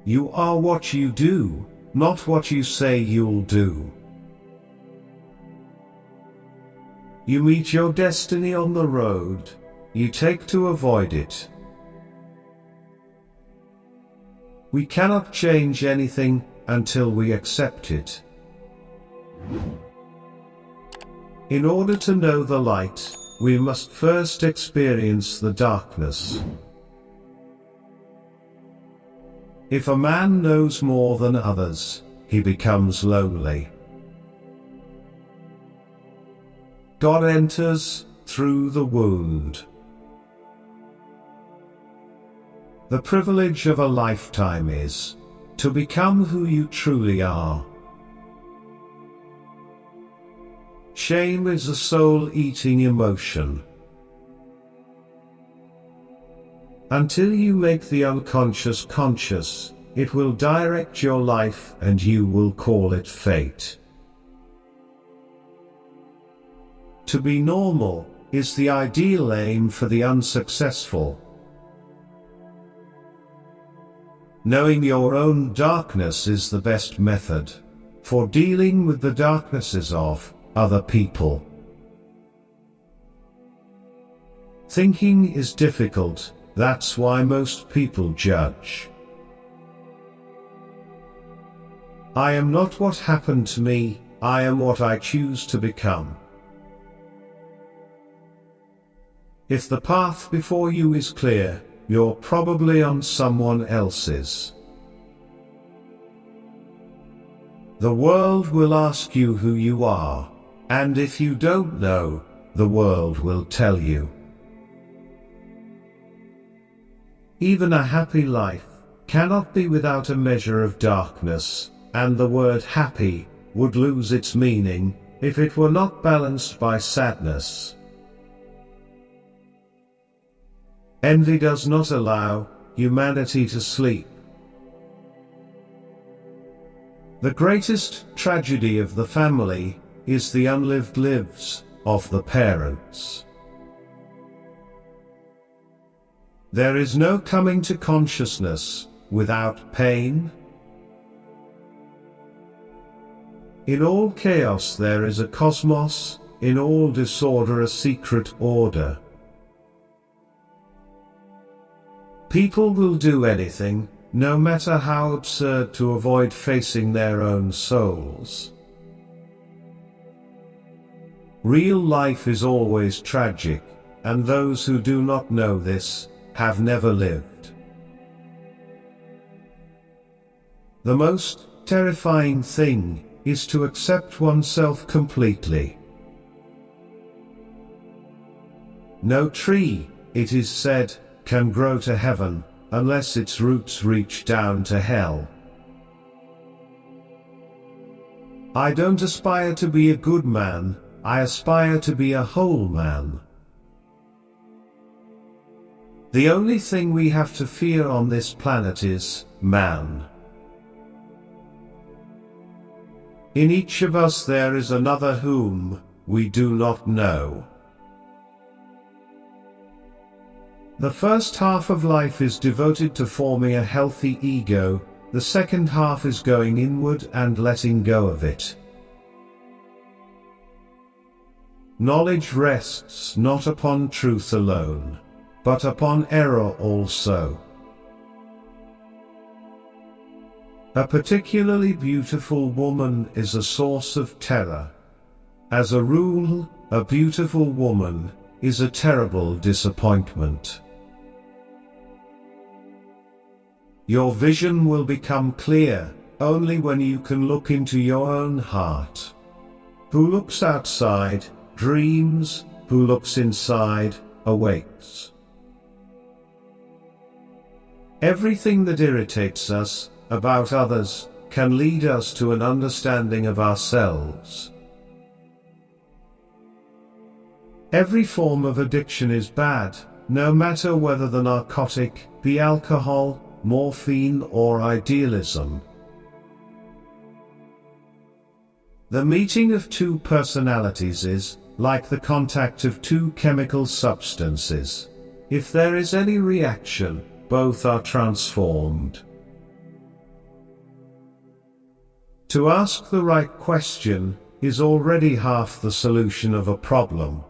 You are what you do, not what you say you'll do. You meet your destiny on the road you take to avoid it. We cannot change anything until we accept it. In order to know the light, we must first experience the darkness. If a man knows more than others, he becomes lonely. God enters through the wound. The privilege of a lifetime is to become who you truly are. Shame is a soul-eating emotion. Until you make the unconscious conscious, it will direct your life and you will call it fate. To be normal is the ideal aim for the unsuccessful. Knowing your own darkness is the best method for dealing with the darknesses of other people. Thinking is difficult, that's why most people judge. I am not what happened to me, I am what I choose to become. If the path before you is clear, you're probably on someone else's. The world will ask you who you are, and if you don't know, the world will tell you. Even a happy life cannot be without a measure of darkness, and the word happy would lose its meaning if it were not balanced by sadness. Envy does not allow humanity to sleep. The greatest tragedy of the family is the unlived lives of the parents. There is no coming to consciousness without pain. In all chaos there is a cosmos, in all disorder a secret order. People will do anything, no matter how absurd, to avoid facing their own souls. Real life is always tragic, and those who do not know this have never lived. The most terrifying thing is to accept oneself completely. No tree, it is said, can grow to heaven unless its roots reach down to hell. I don't aspire to be a good man, I aspire to be a whole man. The only thing we have to fear on this planet is man. In each of us there is another whom we do not know. The first half of life is devoted to forming a healthy ego, the second half is going inward and letting go of it. Knowledge rests not upon truth alone, but upon error also. A particularly beautiful woman is a source of terror. As a rule, a beautiful woman is a terrible disappointment. Your vision will become clear only when you can look into your own heart. Who looks outside, dreams, who looks inside, awakes. Everything that irritates us about others can lead us to an understanding of ourselves. Every form of addiction is bad, no matter whether the narcotic be alcohol, morphine or idealism. The meeting of two personalities is like the contact of two chemical substances. If there is any reaction, both are transformed. To ask the right question is already half the solution of a problem.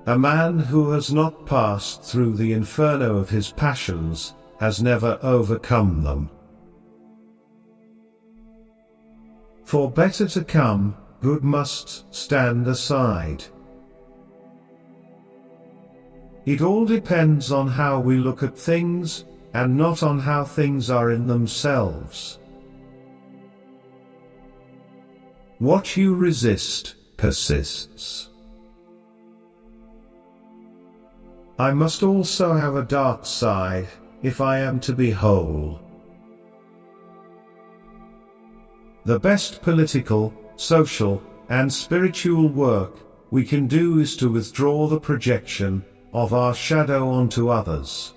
A man who has not passed through the inferno of his passions has never overcome them. For better to come, good must stand aside. It all depends on how we look at things, and not on how things are in themselves. What you resist, persists. I must also have a dark side, if I am to be whole. The best political, social, and spiritual work we can do is to withdraw the projection of our shadow onto others.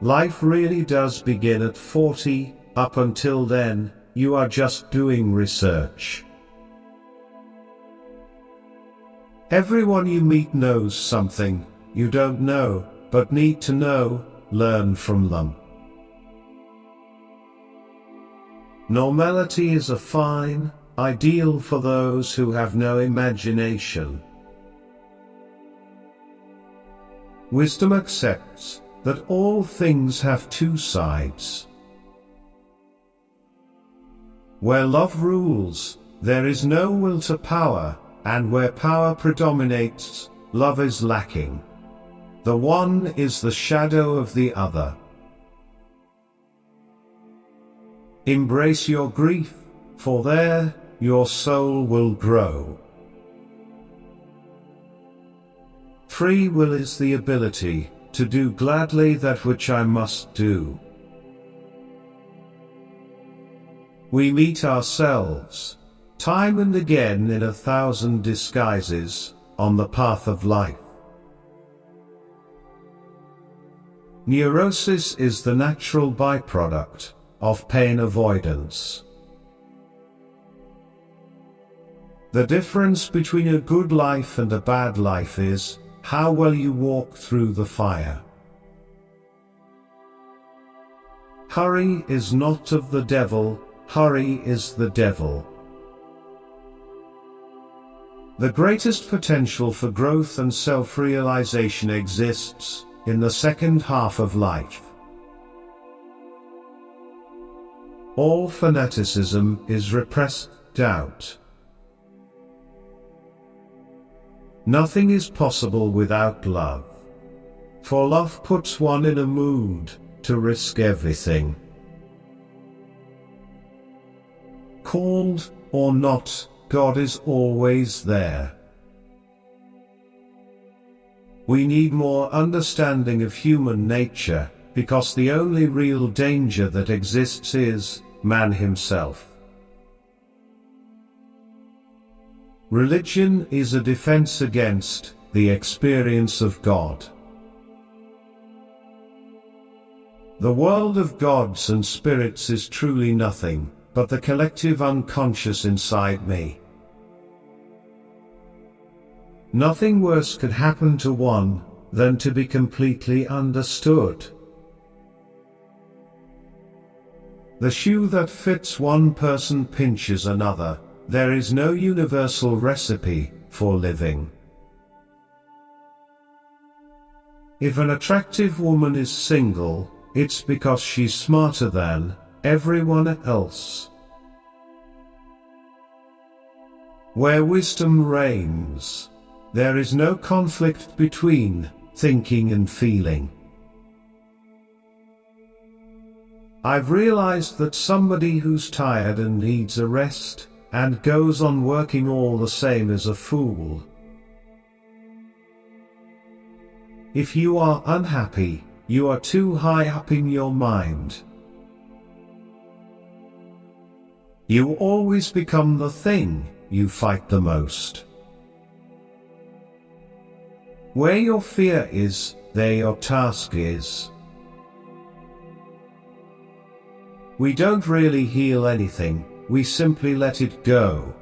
Life really does begin at 40, up until then, you are just doing research. Everyone you meet knows something you don't know, but need to know. Learn from them. Normality is a fine ideal for those who have no imagination. Wisdom accepts that all things have two sides. Where love rules, there is no will to power, and where power predominates, love is lacking. The one is the shadow of the other. Embrace your grief, for there, your soul will grow. Free will is the ability to do gladly that which I must do. We meet ourselves, time and again in 1,000 disguises, on the path of life. Neurosis is the natural byproduct of pain avoidance. The difference between a good life and a bad life is how well you walk through the fire. Hurry is not of the devil, hurry is the devil. The greatest potential for growth and self-realization exists in the second half of life. All fanaticism is repressed doubt. Nothing is possible without love. For love puts one in a mood to risk everything. Called or not, God is always there. We need more understanding of human nature, because the only real danger that exists is man himself. Religion is a defense against the experience of God. The world of gods and spirits is truly nothing but the collective unconscious inside me. Nothing worse could happen to one than to be completely understood. The shoe that fits one person pinches another. There is no universal recipe for living. If an attractive woman is single, it's because she's smarter than everyone else. Where wisdom reigns, there is no conflict between thinking and feeling. I've realized that somebody who's tired and needs a rest, and goes on working all the same is a fool. If you are unhappy, you are too high up in your mind. You always become the thing you fight the most. Where your fear is, there your task is. We don't really heal anything, we simply let it go.